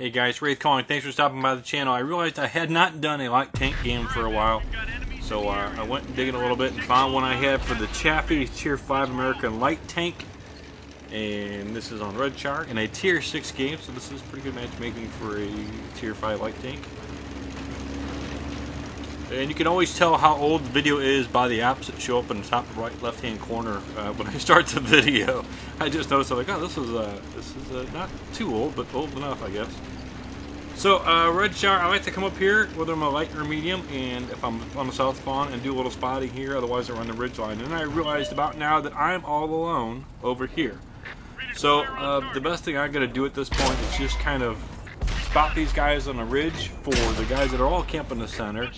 Hey guys, Wraith calling. Thanks for stopping by the channel. I realized I had not done a light tank game for a while, so I went digging a little bit and found one I had for the Chaffee Tier 5 American Light Tank. And this is on Red Char in a Tier 6 game, so this is pretty good matchmaking for a Tier 5 light tank. And you can always tell how old the video is by the apps that show up in the top right left-hand corner when I start the video. I just noticed, I'm like, oh, this is not too old, but old enough, I guess. So, Red Char, I like to come up here, whether I'm a light or medium, and if I'm on the south spawn, and do a little spotting here, otherwise I run the ridge line. And I realized about now that I'm all alone over here. So, the best thing I'm going to do at this point is just kind of spot these guys on the ridge for the guys that are all camping in the center,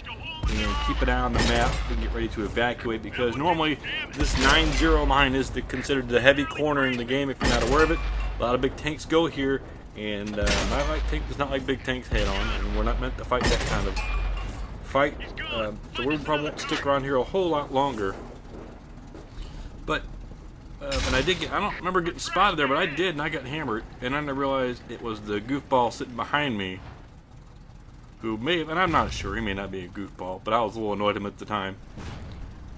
and keep an eye on the map and get ready to evacuate, because normally this 9-0 line is considered the heavy corner in the game if you're not aware of it. A lot of big tanks go here, and my light tank does not like big tanks head on, and we're not meant to fight that kind of fight, so we probably won't stick around here a whole lot longer. But and I don't remember getting spotted there, but I did, and I got hammered, and then I realized it was the goofball sitting behind me, who may have, and I'm not sure, he may not be a goofball, but I was a little annoyed at him at the time.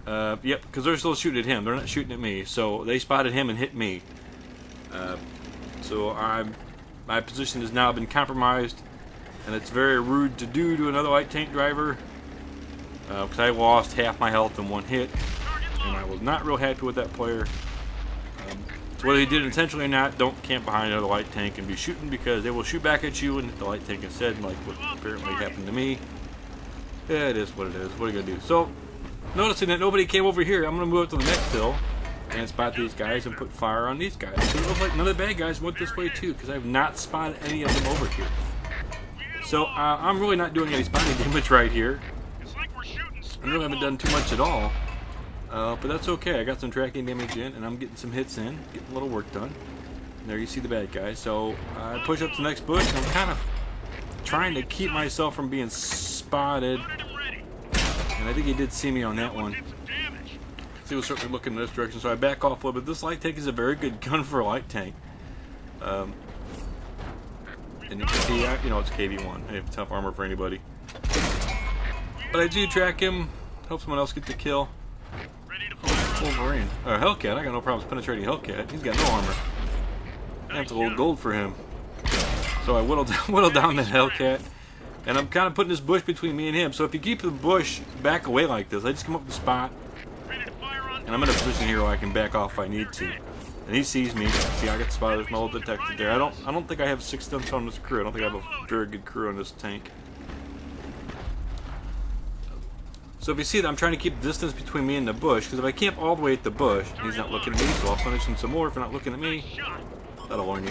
Yep, because they're still shooting at him, they're not shooting at me, so they spotted him and hit me. So my position has now been compromised, and it's very rude to do to another light tank driver, because I lost half my health in one hit, and I was not real happy with that player. So whether he did it intentionally or not, don't camp behind another light tank and be shooting, because they will shoot back at you and hit the light tank instead, like what apparently happened to me. Yeah, it is what it is. What are you going to do? So, noticing that nobody came over here, I'm going to move up to the next hill and spot these guys and put fire on these guys. So it looks like none of the bad guys went this way too, because I have not spotted any of them over here. So, I'm really not doing any spotting damage right here. I really haven't done too much at all. But that's okay. I got some tracking damage in, and I'm getting some hits in, getting a little work done. And there you see the bad guy. So I push up to the next bush, and I'm kind of trying to keep myself from being spotted. And I think he did see me on that one. So he was certainly looking in this direction, so I back off a little bit. This light tank is a very good gun for a light tank. And you can see, you know, it's KV1. I have tough armor for anybody. But I do track him, help someone else get the kill. Wolverine. Or Hellcat. I got no problems penetrating Hellcat. He's got no armor. That's a little gold for him. So I whittled down that Hellcat. And I'm kind of putting this bush between me and him. So if you keep the bush back away like this, I just come up with the spot. And I'm in a position here where I can back off if I need to. And he sees me. See, I got the spot. There's my little detector there. I don't think I have 6 stunts on this crew. I don't think I have a very good crew on this tank. So if you see that, I'm trying to keep the distance between me and the bush, because if I camp all the way at the bush, and he's not looking at me, so I'll punish him some more for not looking at me. That'll warn you.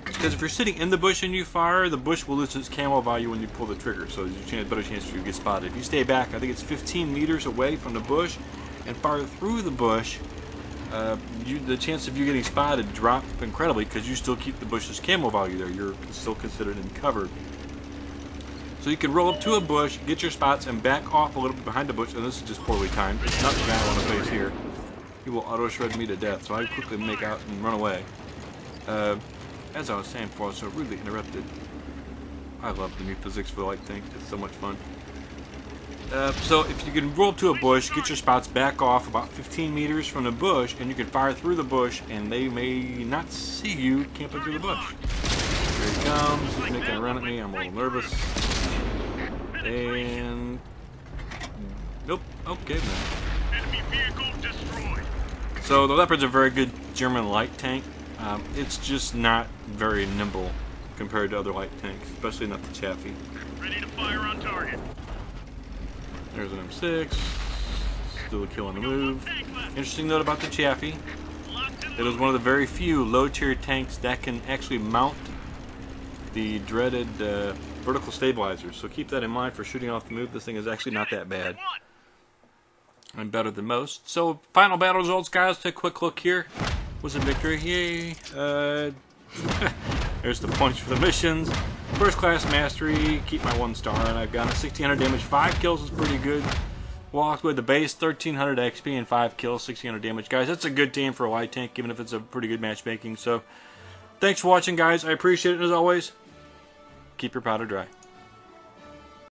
Because if you're sitting in the bush and you fire, the bush will lose its camo value when you pull the trigger, so there's a better chance you get spotted. If you stay back, I think it's 15 meters away from the bush, and fire through the bush, the chance of you getting spotted drop incredibly, because you still keep the bush's camo value there. You're still considered in cover. So you can roll up to a bush, get your spots, and back off a little bit behind the bush, and this is just poorly timed. It's not the guy on the face here. He will auto-shred me to death, so I quickly make out and run away. As I was saying before, I was so rudely interrupted. I love the new physics for the light tank. It's so much fun. So if you can roll up to a bush, get your spots, back off about 15 meters from the bush, and you can fire through the bush, and they may not see you camping through the bush. Here he comes. He's making a run at me. I'm a little nervous. And nope. Okay then. Enemy vehicle destroyed. So the Leopard's a very good German light tank. It's just not very nimble compared to other light tanks, especially not the Chaffee. Ready to fire on target. There's an M6. Still a kill on the move. Interesting note about the Chaffee. It was one of the very few low-tier tanks that can actually mount the dreaded vertical stabilizers, so keep that in mind for shooting off the move. This thing is actually not that bad. I'm better than most. So, final battle results, guys. Take a quick look here. Was a victory. Yay. There's the points for the missions. First class mastery. Keep my 1 star, and I've got a 1600 damage. 5 kills is pretty good. Walked with the base, 1300 XP and 5 kills, 1600 damage. Guys, that's a good team for a light tank, even if it's a pretty good matchmaking. So, Thanks for watching, guys. I appreciate it, as always. Keep your powder dry.